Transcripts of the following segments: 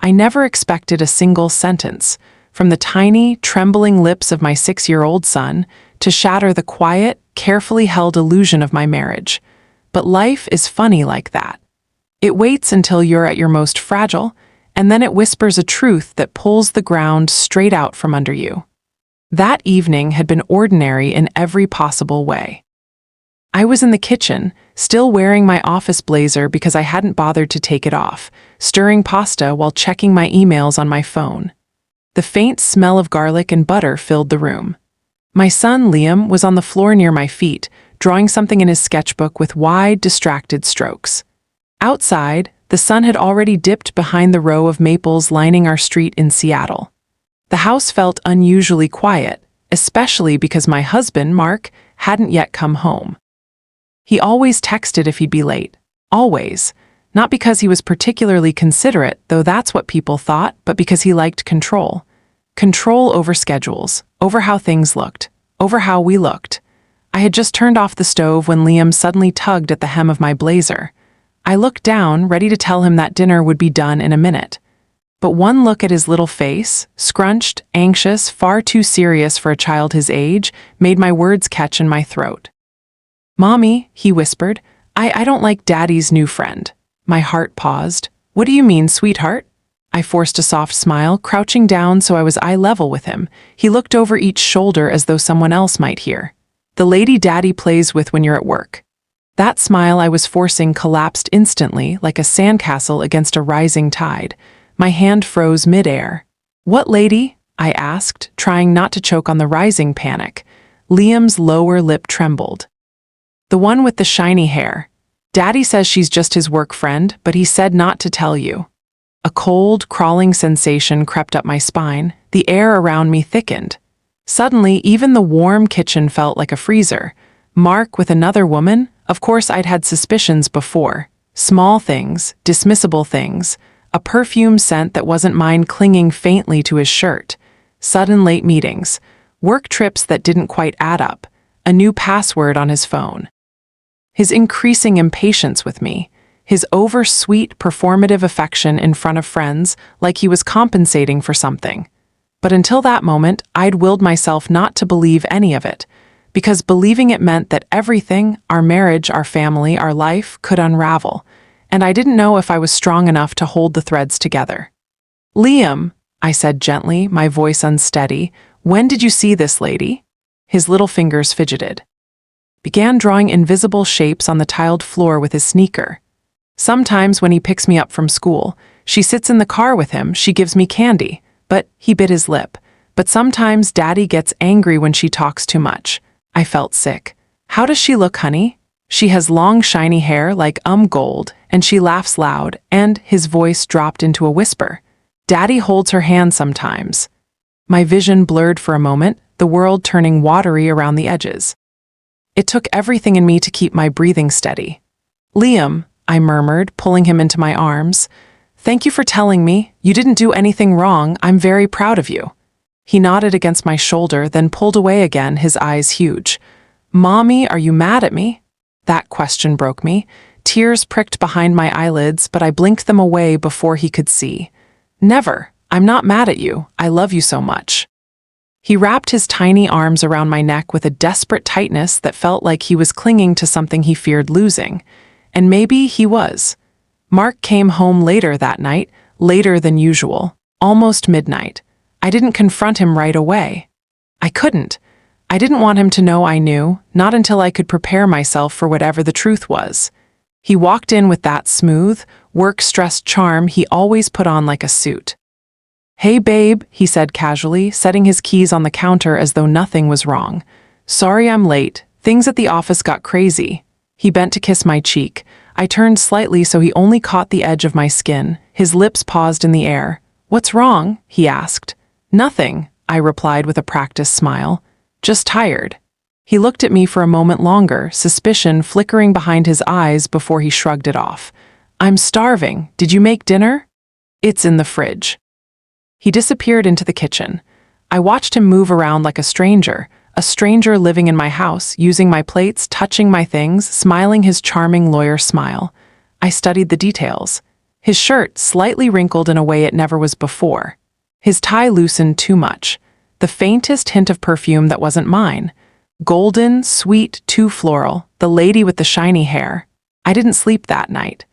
I never expected a single sentence, from the tiny, trembling lips of my 6-year-old son, to shatter the quiet, carefully held illusion of my marriage. But life is funny like that. It waits until you're at your most fragile, and then it whispers a truth that pulls the ground straight out from under you. That evening had been ordinary in every possible way. I was in the kitchen, still wearing my office blazer because I hadn't bothered to take it off, stirring pasta while checking my emails on my phone. The faint smell of garlic and butter filled the room. My son, Liam, was on the floor near my feet, drawing something in his sketchbook with wide, distracted strokes. Outside, the sun had already dipped behind the row of maples lining our street in Seattle. The house felt unusually quiet, especially because my husband, Mark, hadn't yet come home. He always texted if he'd be late. Always. Not because he was particularly considerate, though that's what people thought, but because he liked control. Control over schedules, over how things looked, over how we looked. I had just turned off the stove when Liam suddenly tugged at the hem of my blazer. I looked down, ready to tell him that dinner would be done in a minute. But one look at his little face, scrunched, anxious, far too serious for a child his age, made my words catch in my throat. "Mommy," he whispered, I don't like Daddy's new friend." My heart paused. "What do you mean, sweetheart?" I forced a soft smile, crouching down so I was eye level with him. He looked over each shoulder as though someone else might hear. "The lady Daddy plays with when you're at work." That smile I was forcing collapsed instantly, like a sandcastle against a rising tide. My hand froze mid-air. "What lady?" I asked, trying not to choke on the rising panic. Liam's lower lip trembled. "The one with the shiny hair. Daddy says she's just his work friend, but he said not to tell you." A cold, crawling sensation crept up my spine. The air around me thickened. Suddenly, even the warm kitchen felt like a freezer. Mark with another woman? Of course I'd had suspicions before. Small things, dismissible things. A perfume scent that wasn't mine clinging faintly to his shirt. Sudden late meetings. Work trips that didn't quite add up. A new password on his phone. His increasing impatience with me. His over-sweet, performative affection in front of friends, like he was compensating for something. But until that moment, I'd willed myself not to believe any of it, because believing it meant that everything, our marriage, our family, our life, could unravel, and I didn't know if I was strong enough to hold the threads together. "Liam," I said gently, my voice unsteady, "when did you see this lady?" His little fingers fidgeted. Began drawing invisible shapes on the tiled floor with his sneaker. "Sometimes when he picks me up from school, she sits in the car with him, she gives me candy." But he bit his lip. "But sometimes Daddy gets angry when she talks too much." I felt sick. "How does she look, honey?" "She has long shiny hair like gold, and she laughs loud," and his voice dropped into a whisper. "Daddy holds her hand sometimes." My vision blurred for a moment, the world turning watery around the edges. It took everything in me to keep my breathing steady. "Liam," I murmured, pulling him into my arms. "Thank you for telling me. You didn't do anything wrong. I'm very proud of you." He nodded against my shoulder, then pulled away again, his eyes huge. "Mommy, are you mad at me?" That question broke me. Tears pricked behind my eyelids, but I blinked them away before he could see. "Never. I'm not mad at you. I love you so much." He wrapped his tiny arms around my neck with a desperate tightness that felt like he was clinging to something he feared losing. And maybe he was. Mark came home later that night, later than usual, almost midnight. I didn't confront him right away. I couldn't. I didn't want him to know I knew, not until I could prepare myself for whatever the truth was. He walked in with that smooth, work-stressed charm he always put on like a suit. "Hey babe," he said casually, setting his keys on the counter as though nothing was wrong. "Sorry I'm late. Things at the office got crazy." He bent to kiss my cheek. I turned slightly so he only caught the edge of my skin. His lips paused in the air. "What's wrong?" he asked. "Nothing," I replied with a practiced smile. "Just tired." He looked at me for a moment longer, suspicion flickering behind his eyes before he shrugged it off. "I'm starving. Did you make dinner?" "It's in the fridge." He disappeared into the kitchen. I watched him move around like a stranger living in my house, using my plates, touching my things, smiling his charming lawyer smile. I studied the details. his shirt slightly wrinkled in a way it never was before. His tie loosened too much. The faintest hint of perfume that wasn't mine. Golden, sweet, too floral, the lady with the shiny hair. I didn't sleep that night.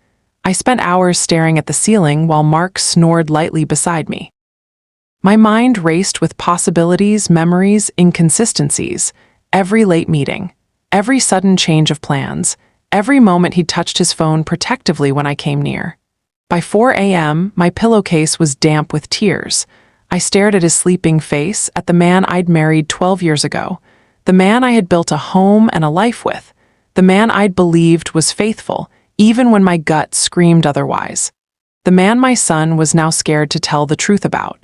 I spent hours staring at the ceiling while Mark snored lightly beside me. My mind raced with possibilities, memories, inconsistencies. Every late meeting, every sudden change of plans, every moment he touched his phone protectively when I came near. By 4 a.m., my pillowcase was damp with tears. I stared at his sleeping face, at the man I'd married 12 years ago, the man I had built a home and a life with, the man I'd believed was faithful, even when my gut screamed otherwise. The man my son was now scared to tell the truth about.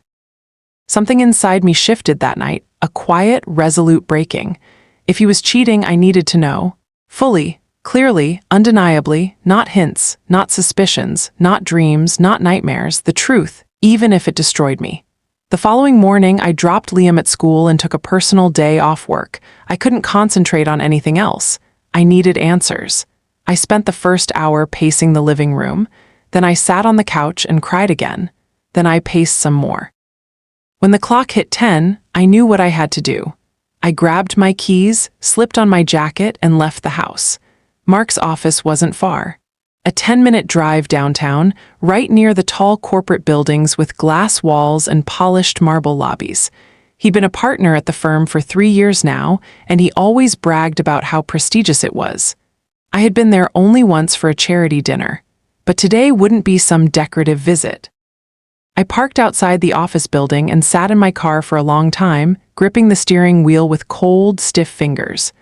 Something inside me shifted that night, a quiet, resolute breaking. If he was cheating, I needed to know. Fully, clearly, undeniably, not hints, not suspicions, not dreams, not nightmares, the truth, even if it destroyed me. The following morning, I dropped Liam at school and took a personal day off work. I couldn't concentrate on anything else. I needed answers. I spent the first hour pacing the living room. Then I sat on the couch and cried again. Then I paced some more. When the clock hit 10, I knew what I had to do. I grabbed my keys, slipped on my jacket, and left the house. Mark's office wasn't far. A 10-minute drive downtown, right near the tall corporate buildings with glass walls and polished marble lobbies. He'd been a partner at the firm for 3 years now, and he always bragged about how prestigious it was. I had been there only once for a charity dinner, but today wouldn't be some decorative visit. I parked outside the office building and sat in my car for a long time, gripping the steering wheel with cold, stiff fingers.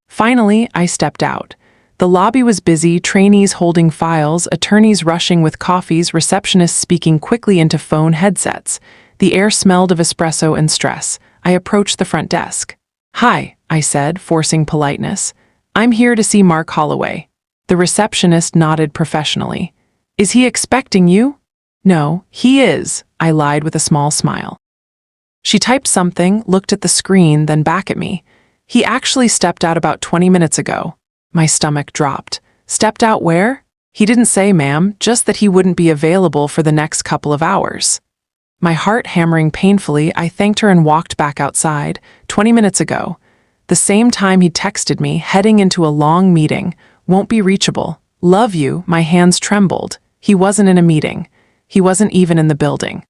Finally, I stepped out. The lobby was busy, trainees holding files, attorneys rushing with coffees, receptionists speaking quickly into phone headsets. The air smelled of espresso and stress. I approached the front desk. "Hi," I said, forcing politeness. "I'm here to see Mark Holloway." The receptionist nodded professionally. "Is he expecting you?" "No, he is," I lied with a small smile. She typed something, looked at the screen, then back at me. "He actually stepped out about 20 minutes ago." My stomach dropped. "Stepped out where?" "He didn't say, ma'am, just that he wouldn't be available for the next couple of hours." My heart hammering painfully, I thanked her and walked back outside. 20 minutes ago. The same time he texted me, heading into a long meeting. "Won't be reachable. Love you." My hands trembled. He wasn't in a meeting. He wasn't even in the building.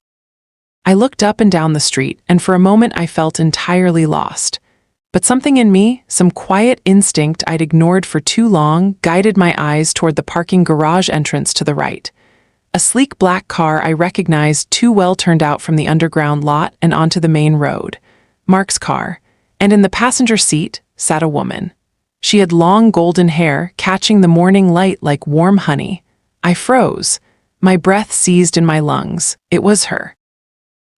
I looked up and down the street, and for a moment I felt entirely lost. But something in me, some quiet instinct I'd ignored for too long, guided my eyes toward the parking garage entrance to the right. A sleek black car I recognized too well turned out from the underground lot and onto the main road. Mark's car. And in the passenger seat sat a woman. She had long golden hair, catching the morning light like warm honey. I froze. My breath seized in my lungs. It was her.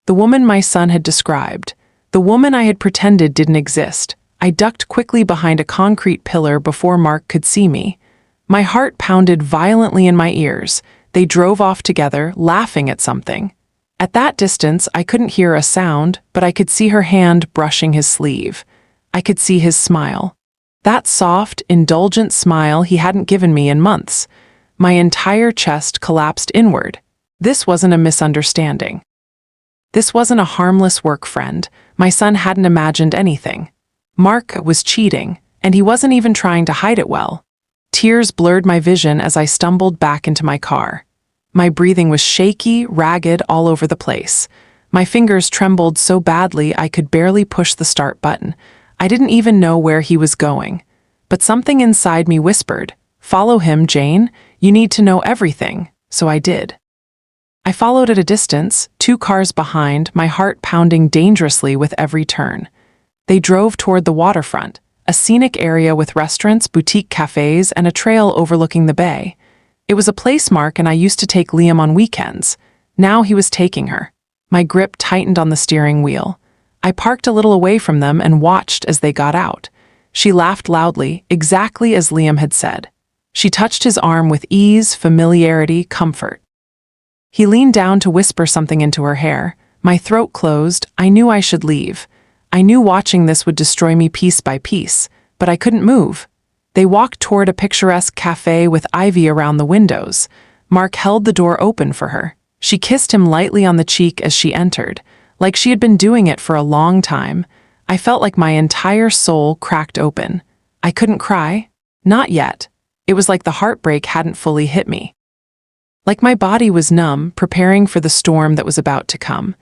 The woman my son had described. The woman I had pretended didn't exist. I ducked quickly behind a concrete pillar before Mark could see me. My heart pounded violently in my ears. They drove off together, laughing at something. At that distance, I couldn't hear a sound, but I could see her hand brushing his sleeve. I could see his smile. That soft, indulgent smile he hadn't given me in months. My entire chest collapsed inward. This wasn't a misunderstanding. This wasn't a harmless work friend. My son hadn't imagined anything. Mark was cheating, and he wasn't even trying to hide it well. Tears blurred my vision as I stumbled back into my car. My breathing was shaky, ragged, all over the place. My fingers trembled so badly I could barely push the start button. I didn't even know where he was going. But something inside me whispered, "Follow him, Jane. You need to know everything." So I did. I followed at a distance, 2 cars behind, my heart pounding dangerously with every turn. They drove toward the waterfront, a scenic area with restaurants, boutique cafes, and a trail overlooking the bay. It was a place Mark and I used to take Liam on weekends. Now he was taking her. My grip tightened on the steering wheel. I parked a little away from them and watched as they got out. She laughed loudly, exactly as Liam had said. She touched his arm with ease, familiarity, comfort. He leaned down to whisper something into her hair. My throat closed. I knew I should leave. I knew watching this would destroy me piece by piece, but I couldn't move. They walked toward a picturesque cafe with ivy around the windows. Mark held the door open for her. She kissed him lightly on the cheek as she entered, like she had been doing it for a long time. I felt like my entire soul cracked open. I couldn't cry. Not yet. It was like the heartbreak hadn't fully hit me. Like my body was numb, preparing for the storm that was about to come.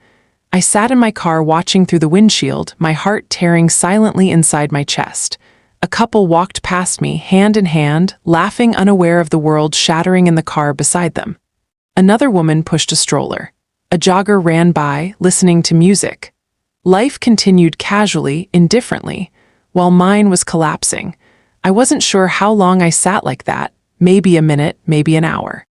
I sat in my car watching through the windshield, my heart tearing silently inside my chest. A couple walked past me, hand in hand, laughing, unaware of the world shattering in the car beside them. Another woman pushed a stroller. A jogger ran by, listening to music. Life continued casually, indifferently, while mine was collapsing. I wasn't sure how long I sat like that, maybe a minute, maybe an hour.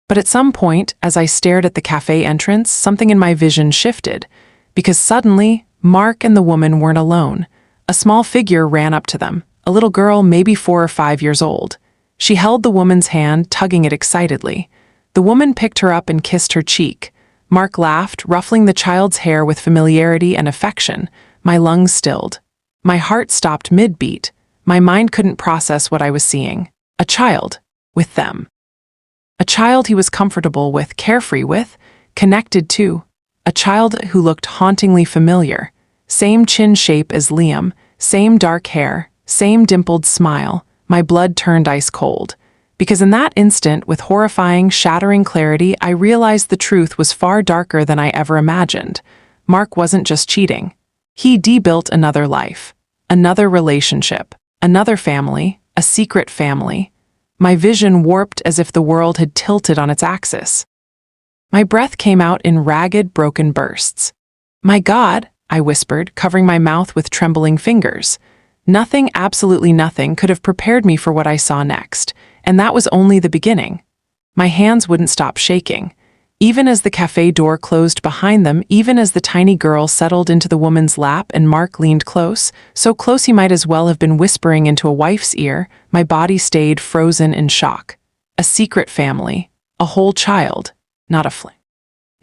But at some point, as I stared at the cafe entrance, something in my vision shifted, because suddenly, Mark and the woman weren't alone. A small figure ran up to them, a little girl maybe 4 or 5 years old. She held the woman's hand, tugging it excitedly. The woman picked her up and kissed her cheek. Mark laughed, ruffling the child's hair with familiarity and affection. My lungs stilled. My heart stopped mid-beat. My mind couldn't process what I was seeing. A child. With them. A child he was comfortable with, carefree with, connected to. A child who looked hauntingly familiar. Same chin shape as Liam, same dark hair, same dimpled smile. My blood turned ice cold. Because in that instant, with horrifying, shattering clarity, I realized the truth was far darker than I ever imagined. Mark wasn't just cheating. He debuilt another life, another relationship, another family, a secret family. My vision warped as if the world had tilted on its axis. My breath came out in ragged, broken bursts. "My God," I whispered, covering my mouth with trembling fingers. Nothing, absolutely nothing, could have prepared me for what I saw next, and that was only the beginning. My hands wouldn't stop shaking. Even as the cafe door closed behind them, even as the tiny girl settled into the woman's lap and Mark leaned close, so close he might as well have been whispering into a wife's ear, my body stayed frozen in shock. A secret family, a whole child, not a fling.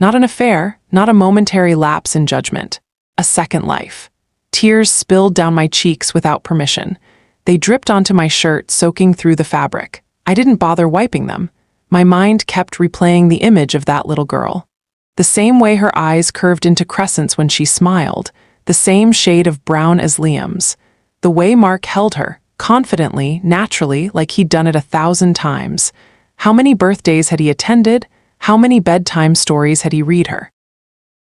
Not an affair, not a momentary lapse in judgment. A second life. Tears spilled down my cheeks without permission. They dripped onto my shirt, soaking through the fabric. I didn't bother wiping them. My mind kept replaying the image of that little girl. The same way her eyes curved into crescents when she smiled, the same shade of brown as Liam's. The way Mark held her, confidently, naturally, like he'd done it 1,000 times. How many birthdays had he attended? How many bedtime stories had he read her?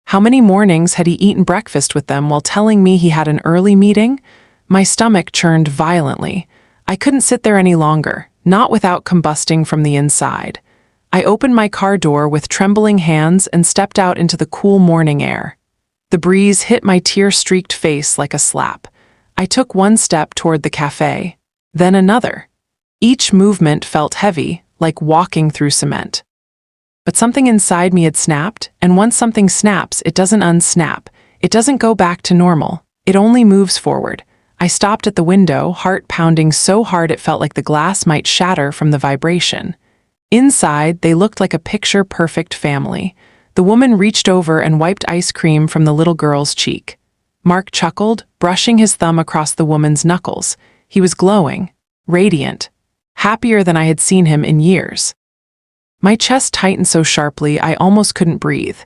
How many mornings had he eaten breakfast with them while telling me he had an early meeting? My stomach churned violently. I couldn't sit there any longer, not without combusting from the inside. I opened my car door with trembling hands and stepped out into the cool morning air. The breeze hit my tear-streaked face like a slap. I took one step toward the cafe, then another. Each movement felt heavy, like walking through cement. But something inside me had snapped, and once something snaps, it doesn't unsnap. It doesn't go back to normal. It only moves forward. I stopped at the window, heart pounding so hard it felt like the glass might shatter from the vibration. Inside, they looked like a picture-perfect family. The woman reached over and wiped ice cream from the little girl's cheek. Mark chuckled, brushing his thumb across the woman's knuckles. He was glowing, radiant, happier than I had seen him in years. My chest tightened so sharply I almost couldn't breathe.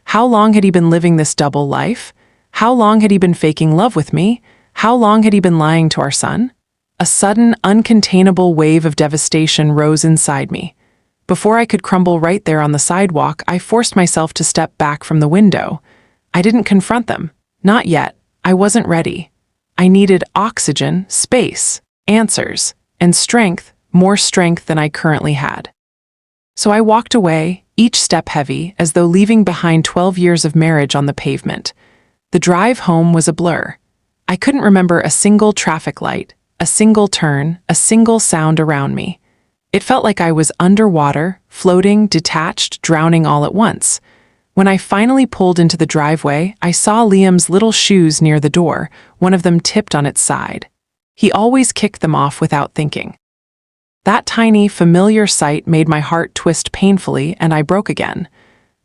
How long had he been living this double life? How long had he been faking love with me? How long had he been lying to our son? A sudden, uncontainable wave of devastation rose inside me. Before I could crumble right there on the sidewalk, I forced myself to step back from the window. I didn't confront them. Not yet. I wasn't ready. I needed oxygen, space, answers, and strength, more strength than I currently had. So I walked away, each step heavy, as though leaving behind 12 years of marriage on the pavement. The drive home was a blur. I couldn't remember a single traffic light, a single turn, a single sound around me. It felt like I was underwater, floating, detached, drowning all at once. When I finally pulled into the driveway, I saw Liam's little shoes near the door, one of them tipped on its side. He always kicked them off without thinking. That tiny, familiar sight made my heart twist painfully, and I broke again.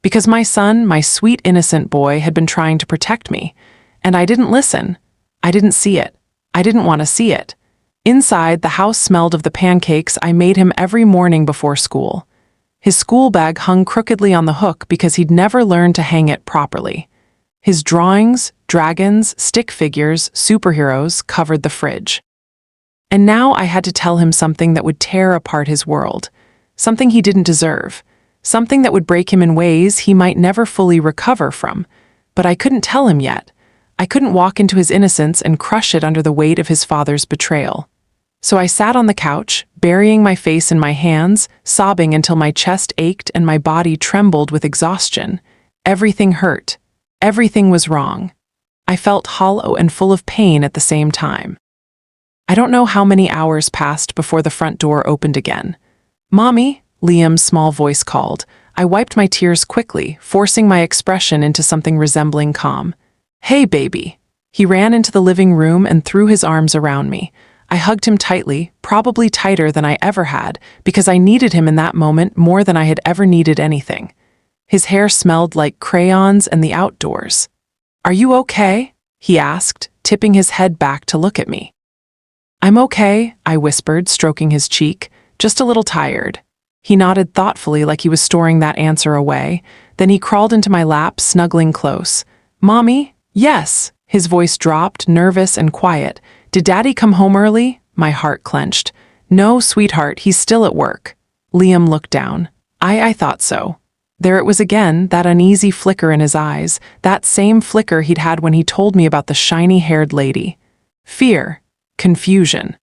Because my son, my sweet innocent boy, had been trying to protect me, and I didn't listen. I didn't see it. I didn't want to see it. Inside, the house smelled of the pancakes I made him every morning before school. His school bag hung crookedly on the hook because he'd never learned to hang it properly. His drawings, dragons, stick figures, superheroes covered the fridge. And now I had to tell him something that would tear apart his world, something he didn't deserve, something that would break him in ways he might never fully recover from. But I couldn't tell him yet. I couldn't walk into his innocence and crush it under the weight of his father's betrayal. So I sat on the couch, burying my face in my hands, sobbing until my chest ached and my body trembled with exhaustion. Everything hurt. Everything was wrong. I felt hollow and full of pain at the same time. I don't know how many hours passed before the front door opened again. "Mommy," Liam's small voice called. I wiped my tears quickly, forcing my expression into something resembling calm. "Hey, baby." He ran into the living room and threw his arms around me. I hugged him tightly, probably tighter than I ever had, because I needed him in that moment more than I had ever needed anything. His hair smelled like crayons and the outdoors. "Are you okay?" he asked, tipping his head back to look at me. "I'm okay," I whispered, stroking his cheek, "just a little tired." He nodded thoughtfully like he was storing that answer away. Then he crawled into my lap, snuggling close. "Mommy?" "Yes." His voice dropped, nervous and quiet. "Did Daddy come home early?" My heart clenched. "No, sweetheart, he's still at work." Liam looked down. I thought so. There it was again, that uneasy flicker in his eyes, that same flicker he'd had when he told me about the shiny-haired lady. Fear. Confusion.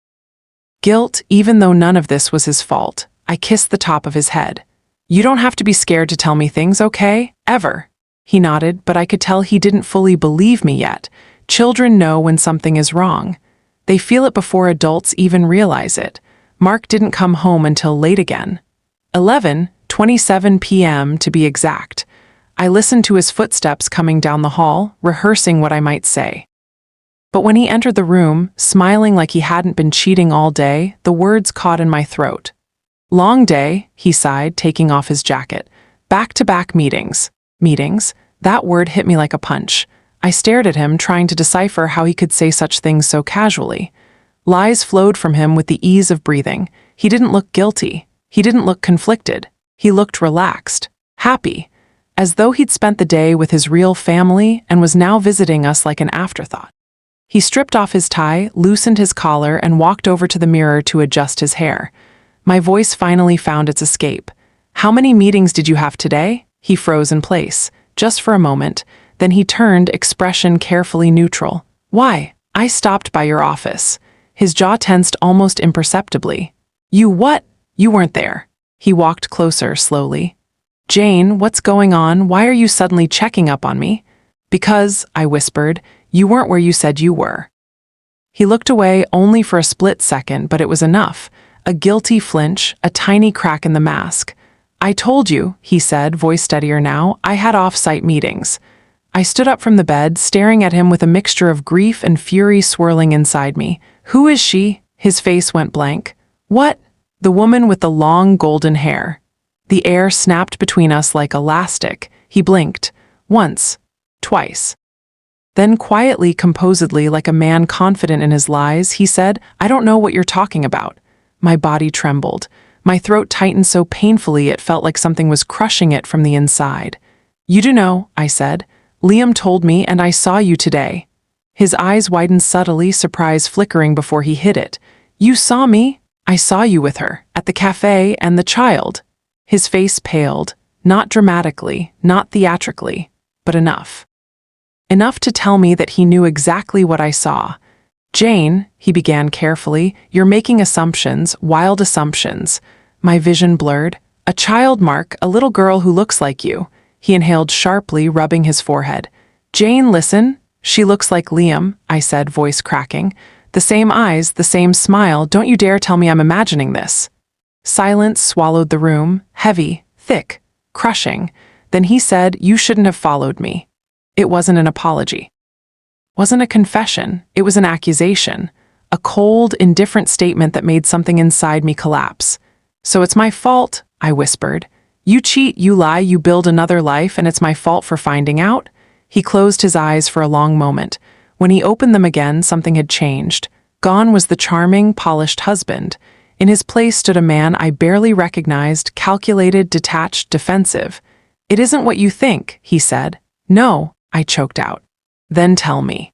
Guilt, even though none of this was his fault. I kissed the top of his head. "You don't have to be scared to tell me things, okay? Ever." He nodded, but I could tell he didn't fully believe me yet. Children know when something is wrong. They feel it before adults even realize it. Mark didn't come home until late again. 11:27 p.m. to be exact. I listened to his footsteps coming down the hall, rehearsing what I might say. But when he entered the room, smiling like he hadn't been cheating all day, the words caught in my throat. "Long day," he sighed, taking off his jacket. "Back-to-back meetings." Meetings? That word hit me like a punch. I stared at him, trying to decipher how he could say such things so casually. Lies flowed from him with the ease of breathing. He didn't look guilty. He didn't look conflicted. He looked relaxed, happy, as though he'd spent the day with his real family and was now visiting us like an afterthought. He stripped off his tie, loosened his collar, and walked over to the mirror to adjust his hair. My voice finally found its escape. "How many meetings did you have today?" He froze in place, just for a moment. Then he turned, expression carefully neutral. "Why?" "I stopped by your office." His jaw tensed almost imperceptibly. "You what?" "You weren't there." He walked closer, slowly. "Jane, what's going on? Why are you suddenly checking up on me?" "Because," I whispered, "you weren't where you said you were." He looked away only for a split second, but it was enough. A guilty flinch, a tiny crack in the mask. "I told you," he said, voice steadier now, "I had off-site meetings." I stood up from the bed, staring at him with a mixture of grief and fury swirling inside me. "Who is she?" His face went blank. "What?" "The woman with the long golden hair." The air snapped between us like elastic. He blinked. Once. Twice. Then quietly, composedly, like a man confident in his lies, he said, "I don't know what you're talking about." My body trembled. My throat tightened so painfully it felt like something was crushing it from the inside. "You do know," I said. "Liam told me, and I saw you today." His eyes widened subtly, surprise flickering before he hit it. "You saw me?" "I saw you with her, at the cafe, and the child." His face paled, not dramatically, not theatrically, but enough. Enough to tell me that he knew exactly what I saw. "Jane," he began carefully, "you're making assumptions, wild assumptions." My vision blurred. "A child, Mark, a little girl who looks like you." He inhaled sharply, rubbing his forehead. "Jane, listen. She looks like Liam," I said, voice cracking. "The same eyes, the same smile. Don't you dare tell me I'm imagining this." Silence swallowed the room, heavy, thick, crushing. Then he said, "You shouldn't have followed me." It wasn't an apology. Wasn't a confession. It was an accusation. A cold, indifferent statement that made something inside me collapse. "So it's my fault," I whispered. "You cheat, you lie, you build another life, and it's my fault for finding out?" He closed his eyes for a long moment. When he opened them again, something had changed. Gone was the charming, polished husband. In his place stood a man I barely recognized, calculated, detached, defensive. "It isn't what you think," he said. "No," I choked out. "Then tell me.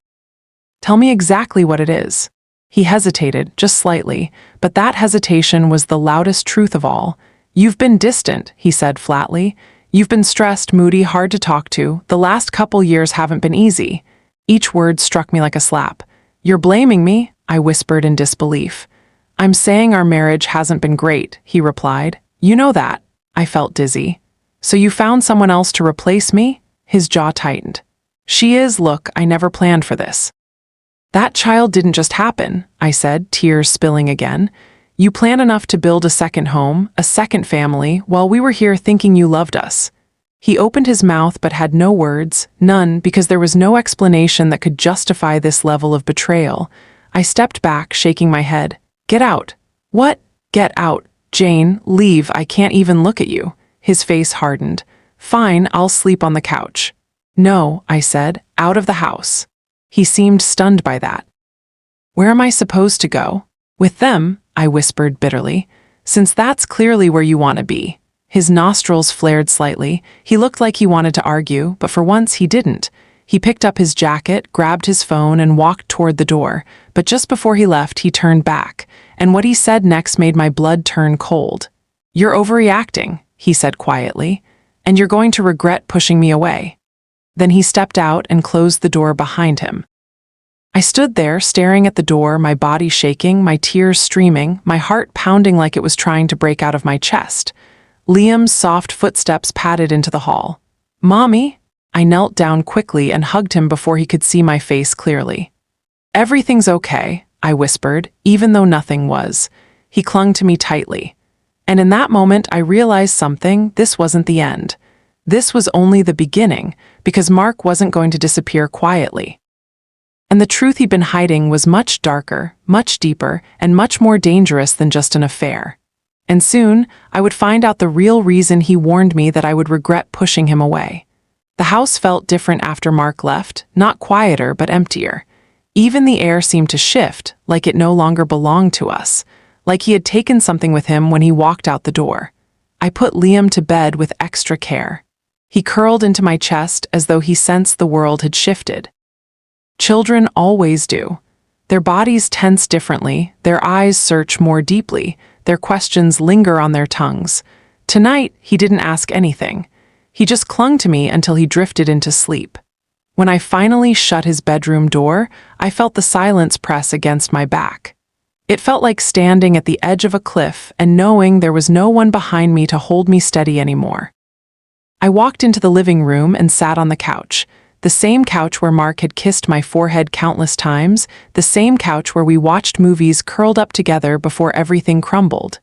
Tell me exactly what it is." He hesitated, just slightly, but that hesitation was the loudest truth of all. "You've been distant," he said flatly. "You've been stressed, moody, hard to talk to. The last couple years haven't been easy." Each word struck me like a slap. "You're blaming me?" I whispered in disbelief. "I'm saying our marriage hasn't been great," he replied. "You know that." I felt dizzy. "So you found someone else to replace me?" His jaw tightened. "She is, look, I never planned for this." "That child didn't just happen," I said, tears spilling again. "You planned enough to build a second home, a second family, while we were here thinking you loved us." He opened his mouth but had no words, none, because there was no explanation that could justify this level of betrayal. I stepped back, shaking my head. "Get out." "What?" "Get out. Jane, leave, I can't even look at you." His face hardened. "Fine, I'll sleep on the couch." "No," I said, "out of the house." He seemed stunned by that. "Where am I supposed to go?" "With them," I whispered bitterly, "since that's clearly where you want to be." His nostrils flared slightly. He looked like he wanted to argue, but for once he didn't. He picked up his jacket, grabbed his phone, and walked toward the door, but just before he left, he turned back, and what he said next made my blood turn cold. "You're overreacting," he said quietly, "and you're going to regret pushing me away." Then he stepped out and closed the door behind him. I stood there, staring at the door, my body shaking, my tears streaming, my heart pounding like it was trying to break out of my chest. Liam's soft footsteps padded into the hall. "Mommy?" I knelt down quickly and hugged him before he could see my face clearly. "Everything's okay," I whispered, even though nothing was. He clung to me tightly. And in that moment, I realized something. This wasn't the end. This was only the beginning, because Mark wasn't going to disappear quietly. And the truth he'd been hiding was much darker, much deeper, and much more dangerous than just an affair. And soon, I would find out the real reason he warned me that I would regret pushing him away. The house felt different after Mark left, not quieter, but emptier. Even the air seemed to shift, like it no longer belonged to us, like he had taken something with him when he walked out the door. I put Liam to bed with extra care. He curled into my chest as though he sensed the world had shifted. Children always do. Their bodies tense differently, their eyes search more deeply, their questions linger on their tongues. Tonight, he didn't ask anything. He just clung to me until he drifted into sleep. When I finally shut his bedroom door, I felt the silence press against my back. It felt like standing at the edge of a cliff and knowing there was no one behind me to hold me steady anymore. I walked into the living room and sat on the couch. The same couch where Mark had kissed my forehead countless times, the same couch where we watched movies curled up together before everything crumbled.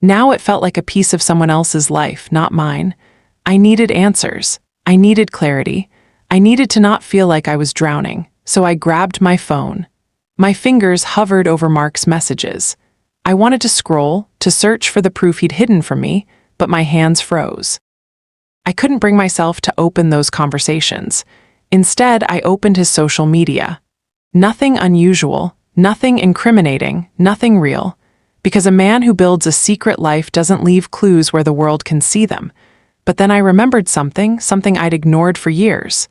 Now it felt like a piece of someone else's life, not mine. I needed answers. I needed clarity. I needed to not feel like I was drowning, so I grabbed my phone. My fingers hovered over Mark's messages. I wanted to scroll, to search for the proof he'd hidden from me, but my hands froze. I couldn't bring myself to open those conversations. Instead, I opened his social media. Nothing unusual, nothing incriminating, nothing real. Because a man who builds a secret life doesn't leave clues where the world can see them. But then I remembered something I'd ignored for years.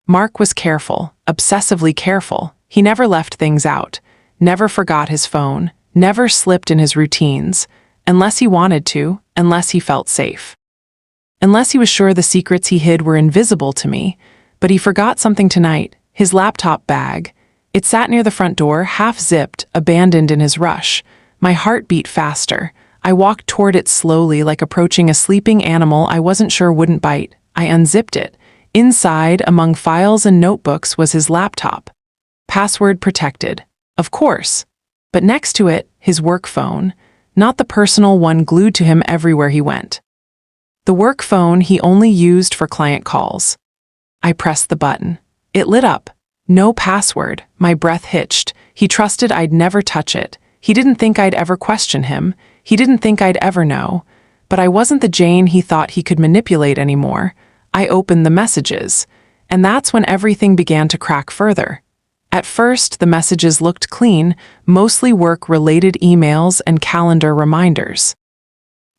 Mark was careful, obsessively careful. He never left things out, never forgot his phone, never slipped in his routines, unless he wanted to, unless he felt safe. Unless he was sure the secrets he hid were invisible to me. But he forgot something tonight, his laptop bag. It sat near the front door, half-zipped, abandoned in his rush. My heart beat faster. I walked toward it slowly, like approaching a sleeping animal I wasn't sure wouldn't bite. I unzipped it. Inside, among files and notebooks, was his laptop. Password protected. Of course. But next to it, his work phone, not the personal one glued to him everywhere he went. The work phone he only used for client calls. I pressed the button. It lit up. No password. My breath hitched. He trusted I'd never touch it. He didn't think I'd ever question him. He didn't think I'd ever know. But I wasn't the Jane he thought he could manipulate anymore. I opened the messages. And that's when everything began to crack further. At first, the messages looked clean, mostly work-related emails and calendar reminders.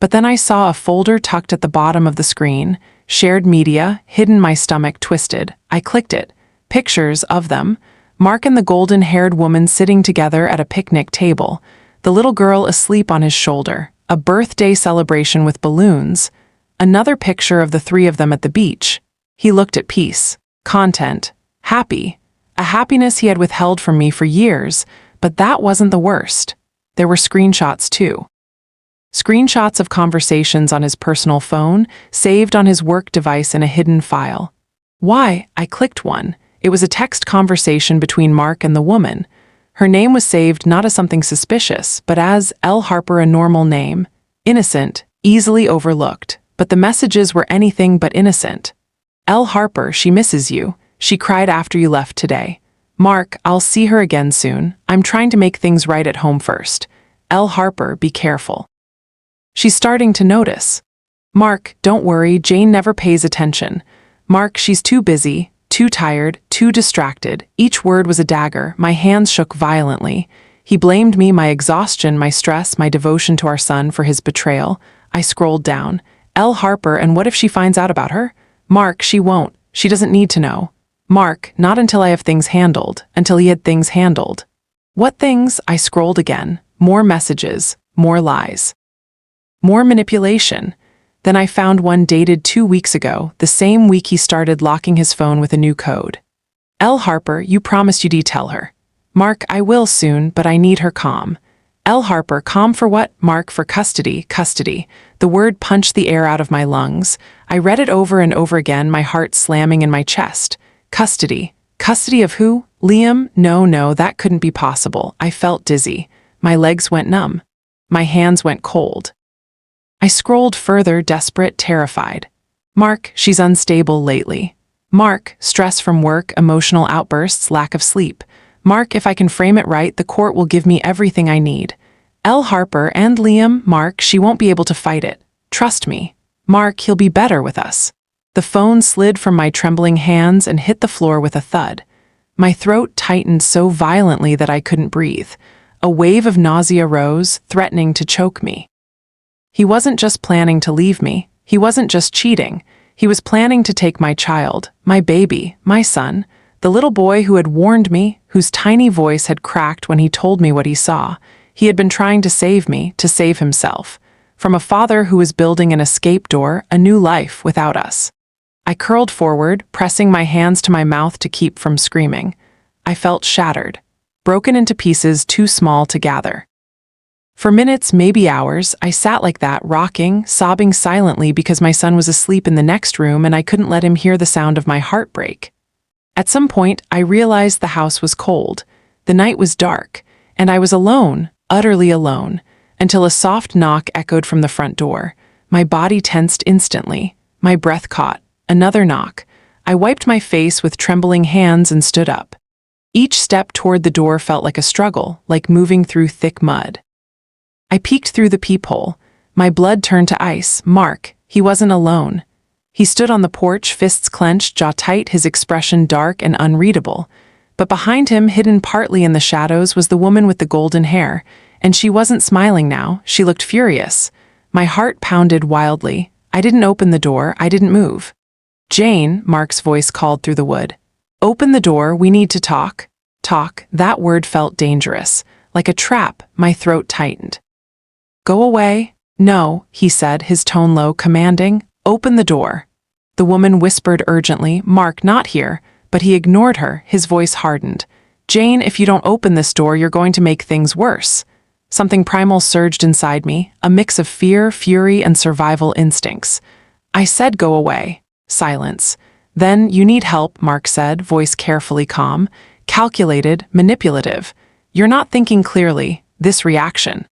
But then I saw a folder tucked at the bottom of the screen, shared media, hidden. My stomach twisted. I clicked it. Pictures of them. Mark and the golden-haired woman sitting together at a picnic table, the little girl asleep on his shoulder, a birthday celebration with balloons, another picture of the three of them at the beach. He looked at peace, content, happy, a happiness he had withheld from me for years, but that wasn't the worst. There were screenshots too. Screenshots of conversations on his personal phone, saved on his work device in a hidden file. Why? I clicked one. It was a text conversation between Mark and the woman. Her name was saved not as something suspicious, but as L. Harper, a normal name. Innocent, easily overlooked, but the messages were anything but innocent. L. Harper, she misses you. She cried after you left today. Mark, I'll see her again soon. I'm trying to make things right at home first. L. Harper, be careful. She's starting to notice. Mark, don't worry, Jane never pays attention. Mark, she's too busy, too tired, too distracted. Each word was a dagger. My hands shook violently. He blamed me, my exhaustion, my stress, my devotion to our son for his betrayal. I scrolled down. L. Harper, and what if she finds out about her? Mark, she won't. She doesn't need to know. Mark, not until I have things handled, until he had things handled. What things? I scrolled again. More messages, more lies. More manipulation. Then I found one dated 2 weeks ago, the same week he started locking his phone with a new code. L. Harper, you promised you'd tell her. Mark, I will soon, but I need her calm. L. Harper, calm for what? Mark, for custody, custody. The word punched the air out of my lungs. I read it over and over again, my heart slamming in my chest. Custody. Custody of who? Liam? No, that couldn't be possible. I felt dizzy. My legs went numb. My hands went cold. I scrolled further, desperate, terrified. Mark, she's unstable lately. Mark, stress from work, emotional outbursts, lack of sleep. Mark, if I can frame it right, the court will give me everything I need. L. Harper and Liam, Mark, she won't be able to fight it. Trust me. Mark, he'll be better with us. The phone slid from my trembling hands and hit the floor with a thud. My throat tightened so violently that I couldn't breathe. A wave of nausea rose, threatening to choke me. He wasn't just planning to leave me. He wasn't just cheating. He was planning to take my child, my baby, my son, the little boy who had warned me, whose tiny voice had cracked when he told me what he saw. He had been trying to save me, to save himself, from a father who was building an escape door, a new life without us. I curled forward, pressing my hands to my mouth to keep from screaming. I felt shattered, broken into pieces too small to gather. For minutes, maybe hours, I sat like that, rocking, sobbing silently because my son was asleep in the next room and I couldn't let him hear the sound of my heart break. At some point, I realized the house was cold, the night was dark, and I was alone, utterly alone, until a soft knock echoed from the front door. My body tensed instantly. My breath caught. Another knock. I wiped my face with trembling hands and stood up. Each step toward the door felt like a struggle, like moving through thick mud. I peeked through the peephole. My blood turned to ice. Mark, he wasn't alone. He stood on the porch, fists clenched, jaw tight, his expression dark and unreadable. But behind him, hidden partly in the shadows, was the woman with the golden hair. And she wasn't smiling now. She looked furious. My heart pounded wildly. I didn't open the door. I didn't move. Jane, Mark's voice called through the wood. Open the door. We need to talk. Talk. That word felt dangerous. Like a trap, my throat tightened. Go away. No, he said, his tone low, commanding. Open the door. The woman whispered urgently, Mark, not here, but he ignored her, his voice hardened. Jane, if you don't open this door, you're going to make things worse. Something primal surged inside me, a mix of fear, fury, and survival instincts. I said go away. Silence. Then, you need help, Mark said, voice carefully calm, calculated, manipulative. You're not thinking clearly, this reaction.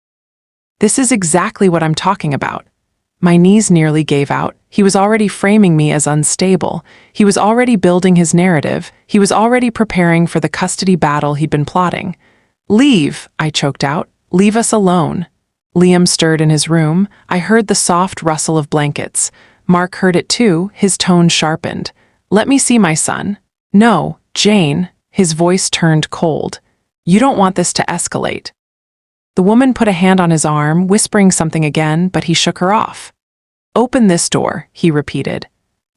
This is exactly what I'm talking about. My knees nearly gave out. He was already framing me as unstable. He was already building his narrative. He was already preparing for the custody battle he'd been plotting. Leave, I choked out. Leave us alone. Liam stirred in his room. I heard the soft rustle of blankets. Mark heard it too, his tone sharpened. Let me see my son. No, Jane. His voice turned cold. "You don't want this to escalate." The woman put a hand on his arm, whispering something again, but he shook her off. "Open this door," he repeated.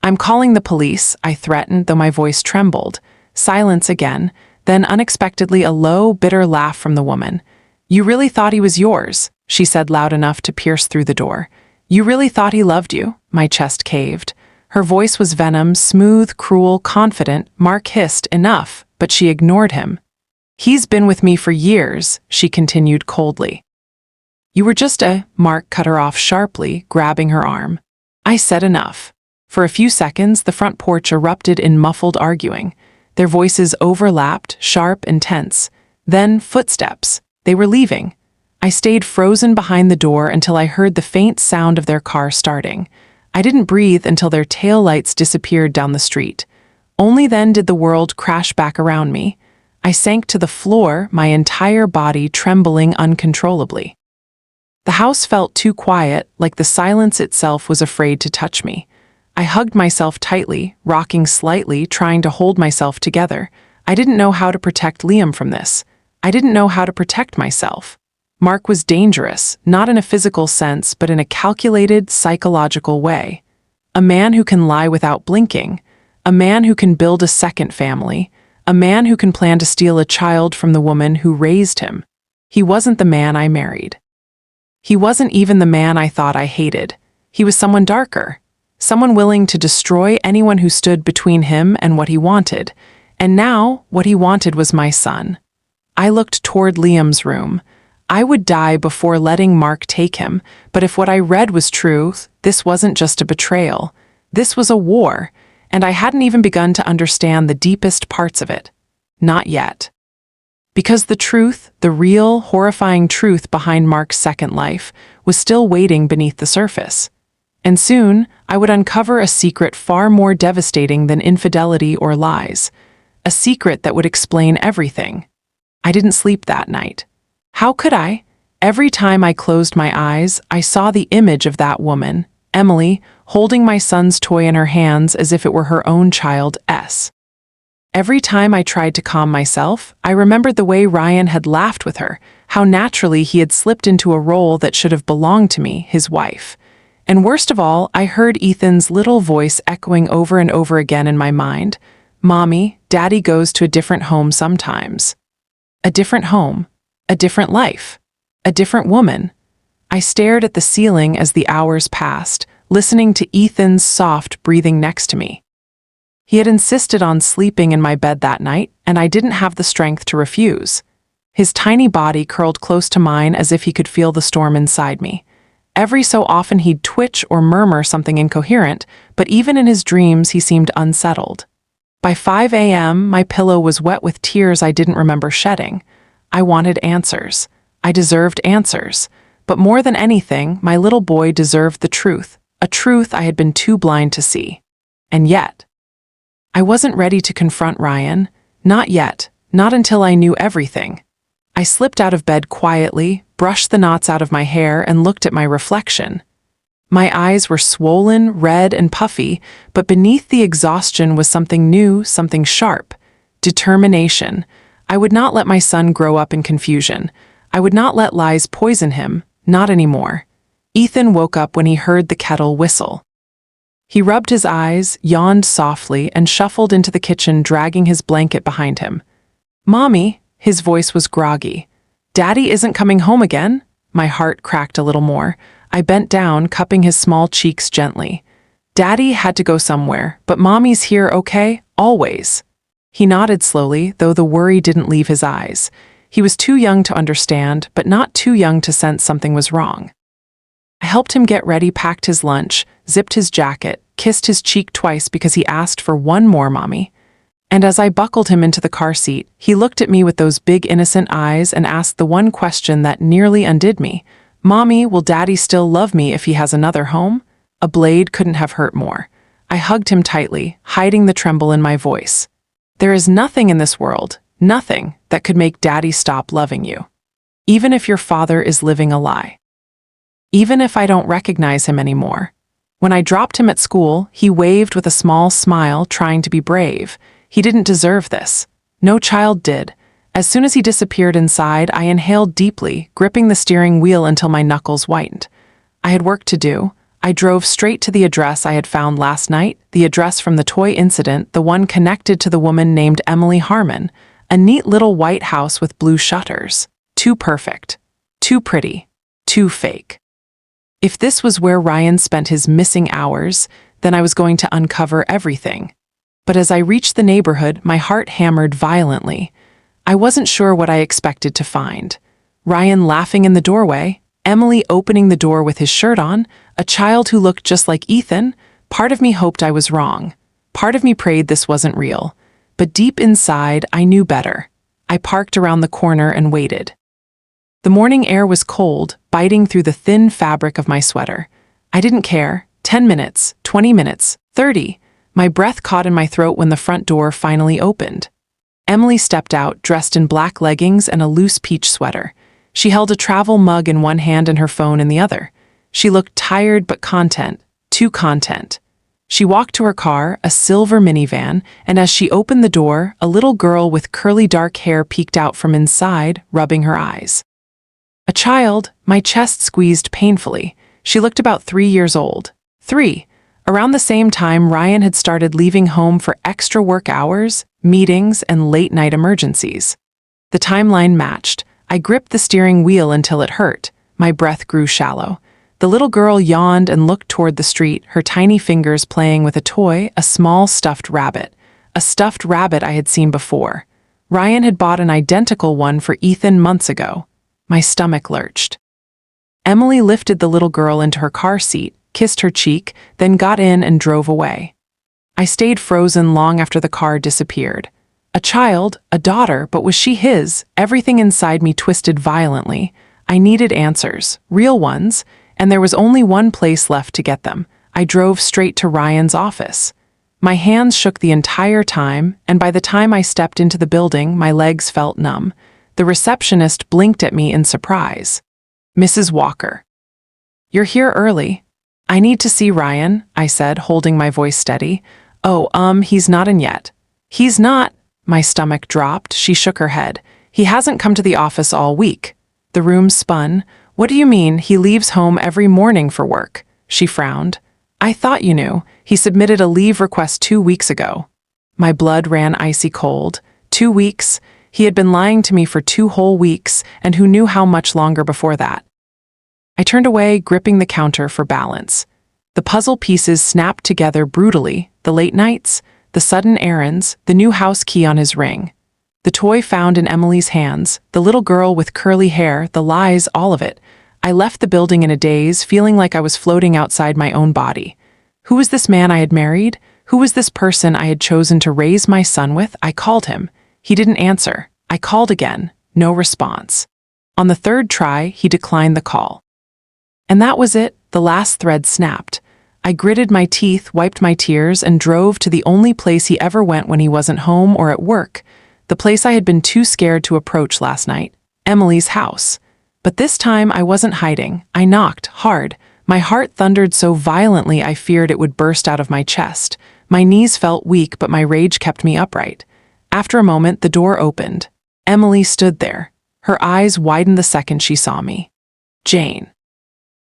"I'm calling the police," I threatened, though my voice trembled. Silence again, then unexpectedly a low, bitter laugh from the woman. "You really thought he was yours," she said loud enough to pierce through the door. "You really thought he loved you?" My chest caved. Her voice was venom, smooth, cruel, confident. Mark hissed, "Enough," but she ignored him. "He's been with me for years," she continued coldly. "You were just Mark cut her off sharply, grabbing her arm. I said enough. For a few seconds, the front porch erupted in muffled arguing. Their voices overlapped, sharp and tense. Then footsteps. They were leaving. I stayed frozen behind the door until I heard the faint sound of their car starting. I didn't breathe until their taillights disappeared down the street. Only then did the world crash back around me. I sank to the floor, my entire body trembling uncontrollably. The house felt too quiet, like the silence itself was afraid to touch me. I hugged myself tightly, rocking slightly, trying to hold myself together. I didn't know how to protect Liam from this. I didn't know how to protect myself. Mark was dangerous, not in a physical sense, but in a calculated, psychological way. A man who can lie without blinking. A man who can build a second family. A man who can plan to steal a child from the woman who raised him. He wasn't the man I married. He wasn't even the man I thought I hated. He was someone darker. Someone willing to destroy anyone who stood between him and what he wanted. And now, what he wanted was my son. I looked toward Liam's room. I would die before letting Mark take him, but if what I read was true, this wasn't just a betrayal. This was a war, and I hadn't even begun to understand the deepest parts of it. Not yet. Because the truth, the real, horrifying truth behind Mark's second life, was still waiting beneath the surface. And soon, I would uncover a secret far more devastating than infidelity or lies. A secret that would explain everything. I didn't sleep that night. How could I? Every time I closed my eyes, I saw the image of that woman, Emily, holding my son's toy in her hands as if it were her own child, S. Every time I tried to calm myself, I remembered the way Ryan had laughed with her, how naturally he had slipped into a role that should have belonged to me, his wife. And worst of all, I heard Ethan's little voice echoing over and over again in my mind. "Mommy, Daddy goes to a different home sometimes." A different home. A different life. A different woman. I stared at the ceiling as the hours passed, listening to Ethan's soft breathing next to me. He had insisted on sleeping in my bed that night, and I didn't have the strength to refuse. His tiny body curled close to mine as if he could feel the storm inside me. Every so often he'd twitch or murmur something incoherent, but even in his dreams he seemed unsettled. By 5 a.m., my pillow was wet with tears I didn't remember shedding. I wanted answers. I deserved answers. But more than anything, my little boy deserved the truth, a truth I had been too blind to see. And yet, I wasn't ready to confront Ryan. Not yet, not until I knew everything. I slipped out of bed quietly, brushed the knots out of my hair, and looked at my reflection. My eyes were swollen, red, and puffy, but beneath the exhaustion was something new, something sharp. Determination. I would not let my son grow up in confusion. I would not let lies poison him, not anymore. Ethan woke up when he heard the kettle whistle. He rubbed his eyes, yawned softly, and shuffled into the kitchen, dragging his blanket behind him. "Mommy," his voice was groggy. "Daddy isn't coming home again?" My heart cracked a little more. I bent down, cupping his small cheeks gently. "Daddy had to go somewhere, but Mommy's here, okay? Always." He nodded slowly, though the worry didn't leave his eyes. He was too young to understand, but not too young to sense something was wrong. I helped him get ready, packed his lunch, zipped his jacket, kissed his cheek twice because he asked for one more, Mommy. And as I buckled him into the car seat, he looked at me with those big innocent eyes and asked the one question that nearly undid me. "Mommy, will Daddy still love me if he has another home?" A blade couldn't have hurt more. I hugged him tightly, hiding the tremble in my voice. "There is nothing in this world, nothing, that could make Daddy stop loving you. Even if your father is living a lie. Even if I don't recognize him anymore." When I dropped him at school, he waved with a small smile, trying to be brave. He didn't deserve this. No child did. As soon as he disappeared inside, I inhaled deeply, gripping the steering wheel until my knuckles whitened. I had work to do. I drove straight to the address I had found last night, the address from the toy incident, the one connected to the woman named Emily Harmon, a neat little white house with blue shutters. Too perfect. Too pretty. Too fake. If this was where Ryan spent his missing hours, then I was going to uncover everything. But as I reached the neighborhood, my heart hammered violently. I wasn't sure what I expected to find. Ryan laughing in the doorway, Emily opening the door with his shirt on, a child who looked just like Ethan. Part of me hoped I was wrong. Part of me prayed this wasn't real. But deep inside, I knew better. I parked around the corner and waited. The morning air was cold, biting through the thin fabric of my sweater. I didn't care. 10 minutes, 20 minutes, 30. My breath caught in my throat when the front door finally opened. Emily stepped out, dressed in black leggings and a loose peach sweater. She held a travel mug in one hand and her phone in the other. She looked tired but content, too content. She walked to her car, a silver minivan, and as she opened the door, a little girl with curly dark hair peeked out from inside, rubbing her eyes. A child, my chest squeezed painfully. She looked about 3 years old. 3. Around the same time, Ryan had started leaving home for extra work hours, meetings, and late-night emergencies. The timeline matched. I gripped the steering wheel until it hurt. My breath grew shallow. The little girl yawned and looked toward the street, her tiny fingers playing with a toy, a small stuffed rabbit. A stuffed rabbit I had seen before. Ryan had bought an identical one for Ethan months ago. My stomach lurched. Emily lifted the little girl into her car seat, kissed her cheek, then got in and drove away. I stayed frozen long after the car disappeared. A child, a daughter, but was she his? Everything inside me twisted violently. I needed answers, real ones, and there was only one place left to get them. I drove straight to Ryan's office. My hands shook the entire time, and by the time I stepped into the building, my legs felt numb. The receptionist blinked at me in surprise. "Mrs. Walker. You're here early." "I need to see Ryan," I said, holding my voice steady. "Oh, he's not in yet." "He's not?" My stomach dropped. She shook her head. "He hasn't come to the office all week." The room spun. "What do you mean? He leaves home every morning for work." She frowned. "I thought you knew. He submitted a leave request 2 weeks ago." My blood ran icy cold. 2 weeks? He had been lying to me for 2 whole weeks, and who knew how much longer before that? I turned away, gripping the counter for balance. The puzzle pieces snapped together brutally, the late nights, the sudden errands, the new house key on his ring. The toy found in Emily's hands, the little girl with curly hair, the lies, all of it. I left the building in a daze, feeling like I was floating outside my own body. Who was this man I had married? Who was this person I had chosen to raise my son with? I called him. He didn't answer. I called again. No response. On the 3rd try, he declined the call. And that was it. The last thread snapped. I gritted my teeth, wiped my tears, and drove to the only place he ever went when he wasn't home or at work. The place I had been too scared to approach last night. Emily's house. But this time I wasn't hiding. I knocked, hard. My heart thundered so violently I feared it would burst out of my chest. My knees felt weak, but my rage kept me upright. After a moment, the door opened. Emily stood there. Her eyes widened the second she saw me. "Jane,"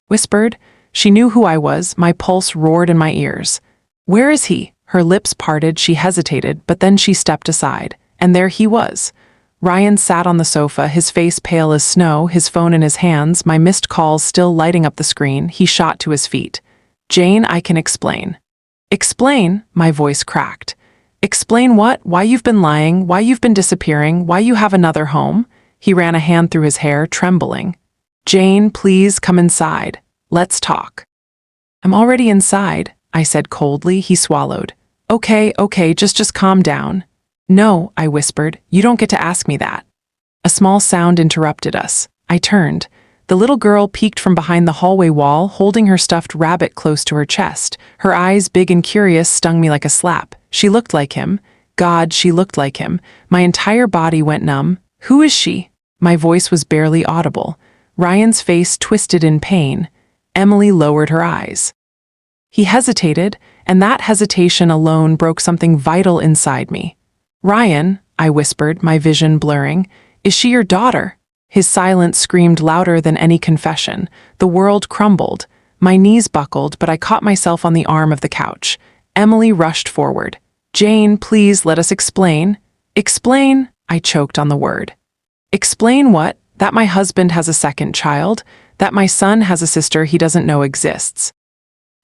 whispered. She knew who I was. My pulse roared in my ears. "Where is he?" Her lips parted, she hesitated, but then she stepped aside. And there he was. Ryan sat on the sofa, his face pale as snow, his phone in his hands, my missed calls still lighting up the screen. He shot to his feet. "Jane, I can explain." "Explain?" My voice cracked. "Explain what? Why you've been lying, why you've been disappearing, why you have another home?" He ran a hand through his hair, trembling. "Jane, please come inside. Let's talk." "I'm already inside," I said coldly. He swallowed. Okay, just calm down." "No," I whispered. "You don't get to ask me that." A small sound interrupted us. I turned. The little girl peeked from behind the hallway wall, holding her stuffed rabbit close to her chest. Her eyes, big and curious, stung me like a slap. She looked like him. God, she looked like him. My entire body went numb. "Who is she?" My voice was barely audible. Ryan's face twisted in pain. Emily lowered her eyes. He hesitated, and that hesitation alone broke something vital inside me. "Ryan," I whispered, my vision blurring. Is she your daughter? His silence screamed louder than any confession. The world crumbled. My knees buckled, but I caught myself on the arm of the couch. Emily rushed forward. Jane, please let us explain. Explain? I choked on the word. Explain what? That my husband has a second child? That my son has a sister he doesn't know exists?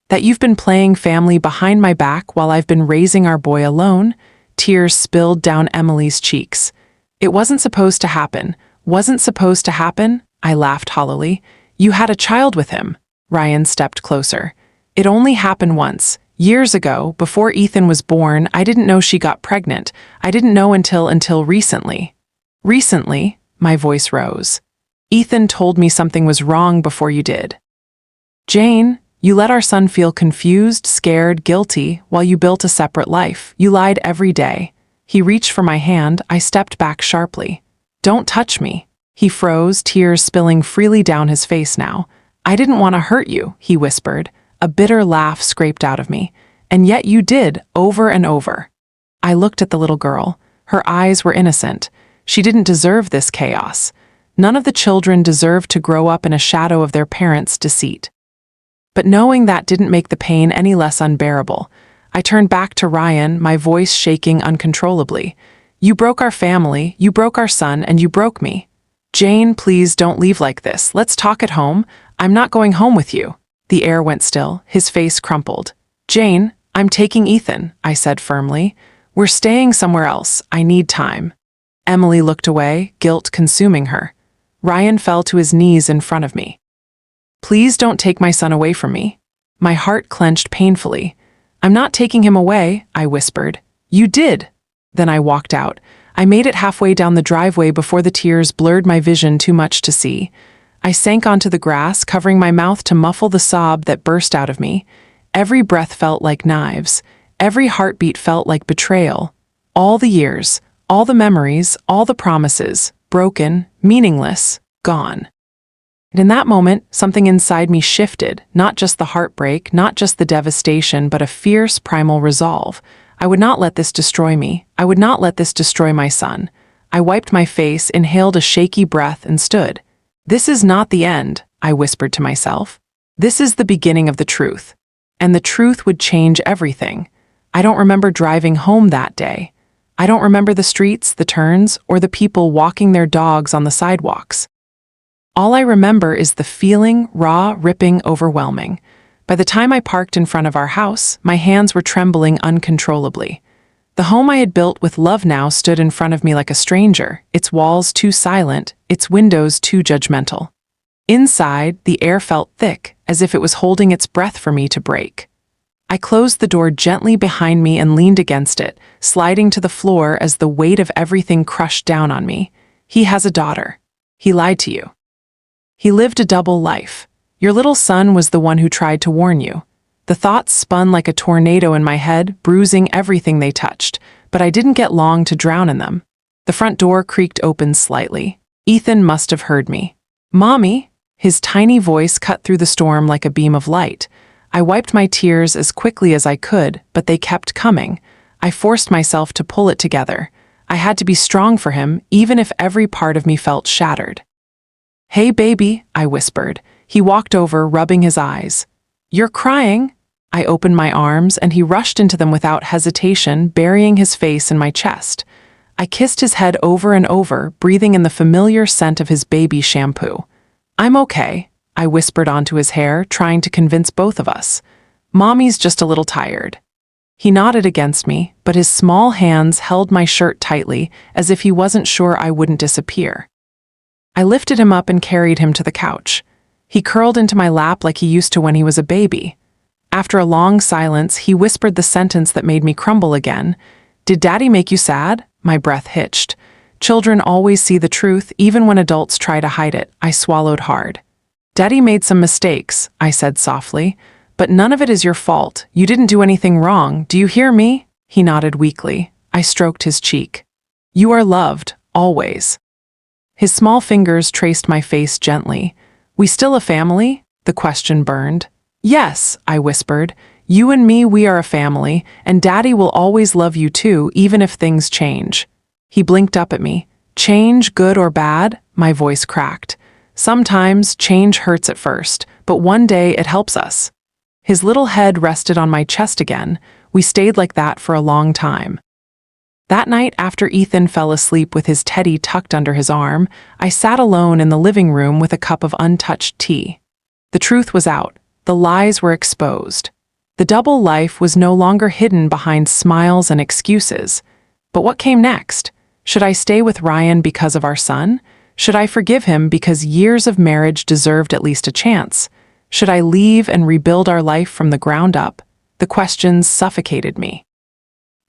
That you've been playing family behind my back while I've been raising our boy alone? Tears spilled down Emily's cheeks. It wasn't supposed to happen. Wasn't supposed to happen? I laughed hollowly. You had a child with him. Ryan stepped closer. It only happened once. Years ago, before Ethan was born, I didn't know she got pregnant. I didn't know until recently. Recently? My voice rose. Ethan told me something was wrong before you did. Jane, you let our son feel confused, scared, guilty, while you built a separate life. You lied every day. He reached for my hand. I stepped back sharply. Don't touch me. He froze, tears spilling freely down his face now. I didn't want to hurt you, he whispered. A bitter laugh scraped out of me. And yet you did, over and over. I looked at the little girl. Her eyes were innocent. She didn't deserve this chaos. None of the children deserved to grow up in a shadow of their parents' deceit. But knowing that didn't make the pain any less unbearable. I turned back to Ryan, my voice shaking uncontrollably. You broke our family, you broke our son, and you broke me. Jane, please don't leave like this. Let's talk at home. I'm not going home with you. The air went still, his face crumpled. Jane, I'm taking Ethan, I said firmly. We're staying somewhere else. I need time. Emily looked away, guilt consuming her. Ryan fell to his knees in front of me. Please don't take my son away from me. My heart clenched painfully. I'm not taking him away, I whispered. You did. Then I walked out. I made it halfway down the driveway before the tears blurred my vision too much to see. I sank onto the grass, covering my mouth to muffle the sob that burst out of me. Every breath felt like knives. Every heartbeat felt like betrayal. All the years, all the memories, all the promises, broken, meaningless, gone. And in that moment, something inside me shifted, not just the heartbreak, not just the devastation, but a fierce primal resolve. I would not let this destroy me. I would not let this destroy my son. I wiped my face, inhaled a shaky breath, and stood. This is not the end, I whispered to myself. This is the beginning of the truth. And the truth would change everything. I don't remember driving home that day. I don't remember the streets, the turns, or the people walking their dogs on the sidewalks. All I remember is the feeling, raw, ripping, overwhelming. By the time I parked in front of our house, my hands were trembling uncontrollably. The home I had built with love now stood in front of me like a stranger, its walls too silent, its windows too judgmental. Inside, the air felt thick, as if it was holding its breath for me to break. I closed the door gently behind me and leaned against it, sliding to the floor as the weight of everything crushed down on me. He has a daughter. He lied to you. He lived a double life. Your little son was the one who tried to warn you. The thoughts spun like a tornado in my head, bruising everything they touched, but I didn't get long to drown in them. The front door creaked open slightly. Ethan must have heard me. Mommy? His tiny voice cut through the storm like a beam of light. I wiped my tears as quickly as I could, but they kept coming. I forced myself to pull it together. I had to be strong for him, even if every part of me felt shattered. Hey, baby, I whispered. He walked over, rubbing his eyes. You're crying? I opened my arms, and he rushed into them without hesitation, burying his face in my chest. I kissed his head over and over, breathing in the familiar scent of his baby shampoo. I'm okay, I whispered onto his hair, trying to convince both of us. Mommy's just a little tired. He nodded against me, but his small hands held my shirt tightly, as if he wasn't sure I wouldn't disappear. I lifted him up and carried him to the couch. He curled into my lap like he used to when he was a baby. After a long silence, he whispered the sentence that made me crumble again. Did Daddy make you sad? My breath hitched. Children always see the truth, even when adults try to hide it. I swallowed hard. Daddy made some mistakes, I said softly, but none of it is your fault. You didn't do anything wrong. Do you hear me? He nodded weakly. I stroked his cheek. You are loved, always. His small fingers traced my face gently. We still a family? The question burned. Yes, I whispered. You and me, we are a family, and Daddy will always love you too, even if things change. He blinked up at me. Change, good or bad? My voice cracked. Sometimes change hurts at first, but one day it helps us. His little head rested on my chest again. We stayed like that for a long time. That night, after Ethan fell asleep with his teddy tucked under his arm, I sat alone in the living room with a cup of untouched tea. The truth was out. The lies were exposed. The double life was no longer hidden behind smiles and excuses. But what came next? Should I stay with Ryan because of our son? Should I forgive him because years of marriage deserved at least a chance? Should I leave and rebuild our life from the ground up? The questions suffocated me.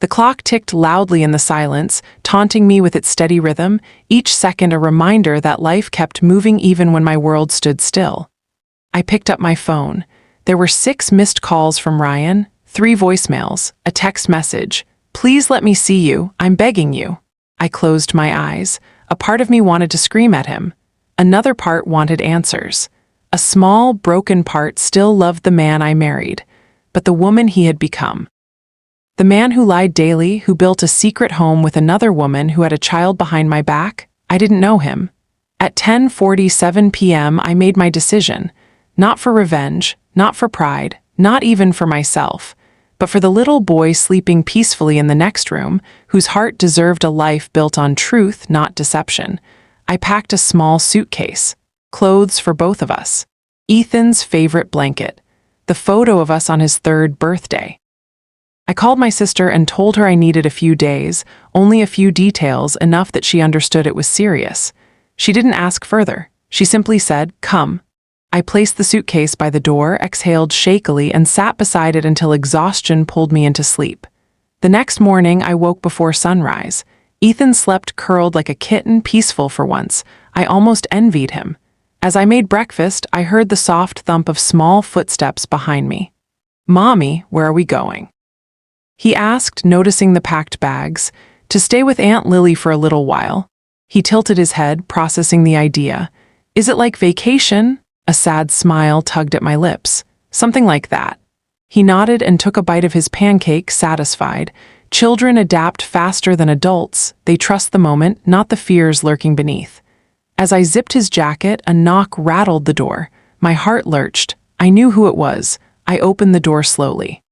The clock ticked loudly in the silence, taunting me with its steady rhythm, each second a reminder that life kept moving even when my world stood still. I picked up my phone. There were 6 missed calls from Ryan, 3 voicemails, a text message. "Please let me see you, I'm begging you." I closed my eyes. A part of me wanted to scream at him. Another part wanted answers. A small, broken part still loved the man I married, but the woman he had become. The man who lied daily, who built a secret home with another woman who had a child behind my back, I didn't know him. At 10:47 p.m., I made my decision. Not for revenge, not for pride, not even for myself, but for the little boy sleeping peacefully in the next room, whose heart deserved a life built on truth, not deception. I packed a small suitcase. Clothes for both of us. Ethan's favorite blanket. The photo of us on his 3rd birthday. I called my sister and told her I needed a few days, only a few details, enough that she understood it was serious. She didn't ask further. She simply said, "Come." I placed the suitcase by the door, exhaled shakily, and sat beside it until exhaustion pulled me into sleep. The next morning, I woke before sunrise. Ethan slept curled like a kitten, peaceful for once. I almost envied him. As I made breakfast, I heard the soft thump of small footsteps behind me. "Mommy, where are we going?" He asked, noticing the packed bags. "To stay with Aunt Lily for a little while." He tilted his head, processing the idea. "Is it like vacation?" A sad smile tugged at my lips. "Something like that." He nodded and took a bite of his pancake, satisfied. Children adapt faster than adults. They trust the moment, not the fears lurking beneath. As I zipped his jacket, a knock rattled the door. My heart lurched. I knew who it was. I opened the door slowly.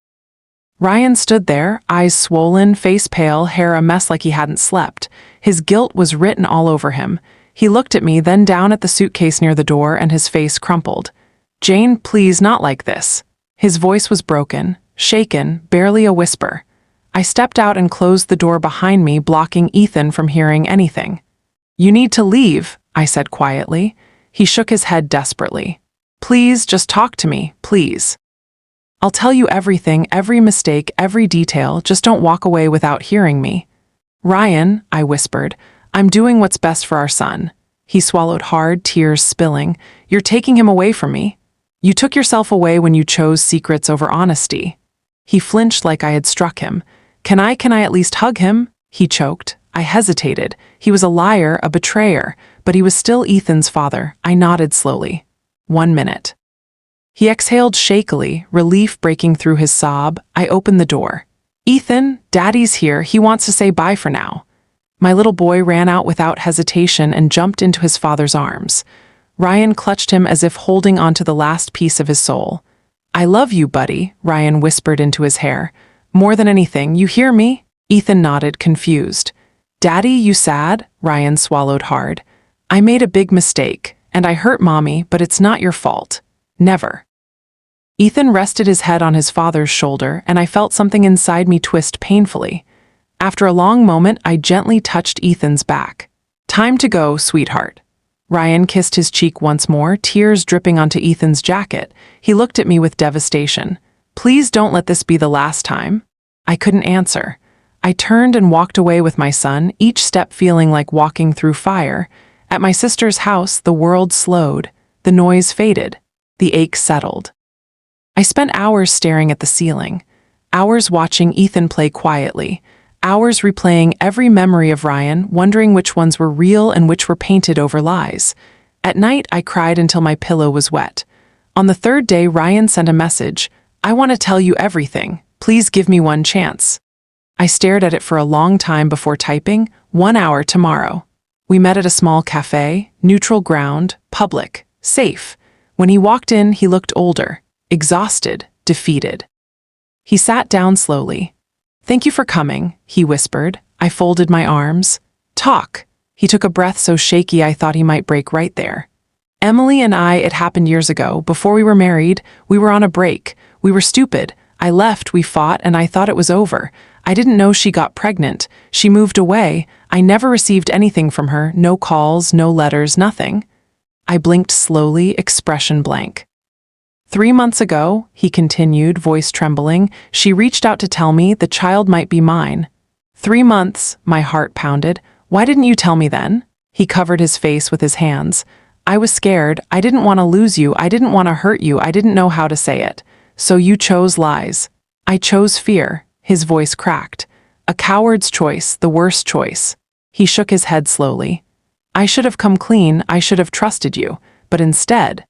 Ryan stood there, eyes swollen, face pale, hair a mess like he hadn't slept. His guilt was written all over him. He looked at me, then down at the suitcase near the door, and his face crumpled. "Jane, please, not like this." His voice was broken, shaken, barely a whisper. I stepped out and closed the door behind me, blocking Ethan from hearing anything. "You need to leave," I said quietly. He shook his head desperately. "Please, just talk to me, please. I'll tell you everything, every mistake, every detail, just don't walk away without hearing me." "Ryan," I whispered, "I'm doing what's best for our son." He swallowed hard, tears spilling. "You're taking him away from me. You took yourself away when you chose secrets over honesty." He flinched like I had struck him. Can I at least hug him?" He choked. I hesitated. He was a liar, a betrayer, but he was still Ethan's father. I nodded slowly. 1 minute. He exhaled shakily, relief breaking through his sob. I opened the door. "Ethan, Daddy's here. He wants to say bye for now." My little boy ran out without hesitation and jumped into his father's arms. Ryan clutched him as if holding onto the last piece of his soul. "I love you, buddy," Ryan whispered into his hair. "More than anything, you hear me?" Ethan nodded, confused. "Daddy, you sad?" Ryan swallowed hard. "I made a big mistake, and I hurt Mommy, but it's not your fault. Never." Ethan rested his head on his father's shoulder, and I felt something inside me twist painfully. After a long moment, I gently touched Ethan's back. "Time to go, sweetheart." Ryan kissed his cheek once more, tears dripping onto Ethan's jacket. He looked at me with devastation. "Please don't let this be the last time." I couldn't answer. I turned and walked away with my son, each step feeling like walking through fire. At my sister's house, the world slowed. The noise faded. The ache settled. I spent hours staring at the ceiling, hours watching Ethan play quietly, hours replaying every memory of Ryan, wondering which ones were real and which were painted over lies. At night, I cried until my pillow was wet. On the 3rd day, Ryan sent a message. "I want to tell you everything. Please give me one chance." I stared at it for a long time before typing, 1 hour tomorrow. We met at a small cafe, neutral ground, public, safe. When he walked in, he looked older, exhausted, defeated. He sat down slowly. "Thank you for coming," he whispered. I folded my arms. "Talk." He took a breath so shaky I thought he might break right there. "Emily and I, it happened years ago, before we were married. We were on a break. We were stupid. I left, we fought, and I thought it was over. I didn't know she got pregnant. She moved away. I never received anything from her, no calls, no letters, nothing." I blinked slowly, expression blank. "3 months ago," he continued, voice trembling, "she reached out to tell me the child might be mine." 3 months, my heart pounded. "Why didn't you tell me then?" He covered his face with his hands. "I was scared. I didn't want to lose you. I didn't want to hurt you. I didn't know how to say it. So you chose lies." "I chose fear." His voice cracked. "A coward's choice, the worst choice." He shook his head slowly. "I should have come clean. I should have trusted you. But instead,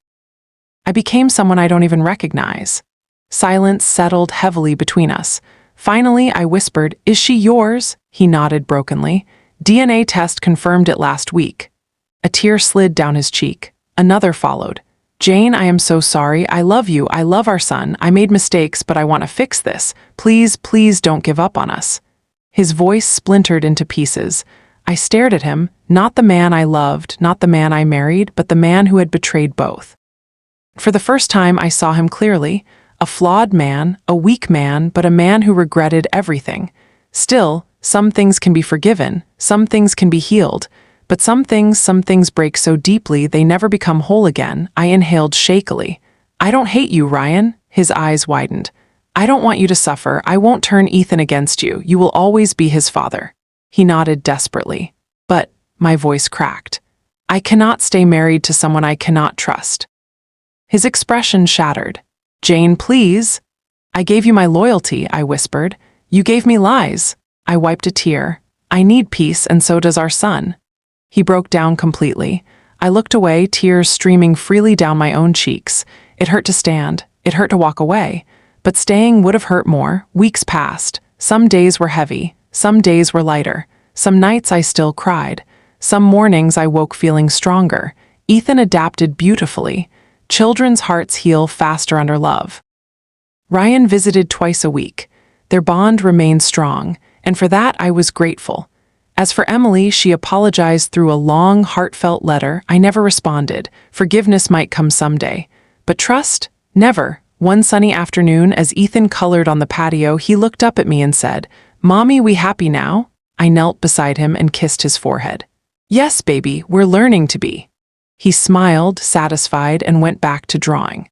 I became someone I don't even recognize." Silence settled heavily between us. Finally, I whispered, "Is she yours?" He nodded brokenly. "DNA test confirmed it last week." A tear slid down his cheek. Another followed. "Jane, I am so sorry. I love you. I love our son. I made mistakes, but I want to fix this. Please, please don't give up on us." His voice splintered into pieces. I stared at him, not the man I loved, not the man I married, but the man who had betrayed both. For the first time, I saw him clearly. A flawed man, a weak man, but a man who regretted everything. Still, some things can be forgiven, some things can be healed. But some things break so deeply they never become whole again. I inhaled shakily. "I don't hate you, Ryan." His eyes widened. "I don't want you to suffer. I won't turn Ethan against you. You will always be his father." He nodded desperately. "But," my voice cracked, "I cannot stay married to someone I cannot trust." His expression shattered. "Jane, please." "I gave you my loyalty," I whispered. "You gave me lies." I wiped a tear. "I need peace, and so does our son." He broke down completely. I looked away, tears streaming freely down my own cheeks. It hurt to stand. It hurt to walk away. But staying would have hurt more. Weeks passed. Some days were heavy. Some days were lighter. Some nights I still cried. Some mornings I woke feeling stronger. Ethan adapted beautifully. Children's hearts heal faster under love. Ryan visited twice a week. Their bond remained strong, and for that I was grateful. As for Emily, she apologized through a long, heartfelt letter. I never responded. Forgiveness might come someday. But trust? Never. One sunny afternoon, as Ethan colored on the patio, he looked up at me and said, "Mommy, we happy now?" I knelt beside him and kissed his forehead. "Yes, baby, we're learning to be." He smiled, satisfied, and went back to drawing.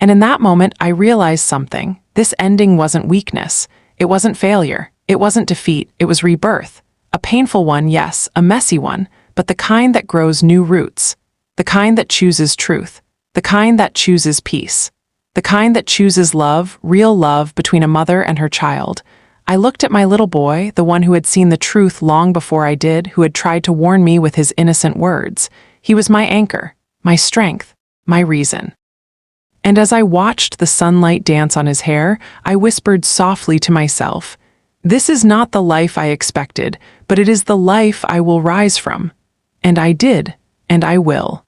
And in that moment, I realized something. This ending wasn't weakness. It wasn't failure. It wasn't defeat. It was rebirth. A painful one, yes, a messy one, but the kind that grows new roots. The kind that chooses truth. The kind that chooses peace. The kind that chooses love, real love between a mother and her child. I looked at my little boy, the one who had seen the truth long before I did, who had tried to warn me with his innocent words. He was my anchor, my strength, my reason. And as I watched the sunlight dance on his hair, I whispered softly to myself, "This is not the life I expected, but it is the life I will rise from." And I did, and I will.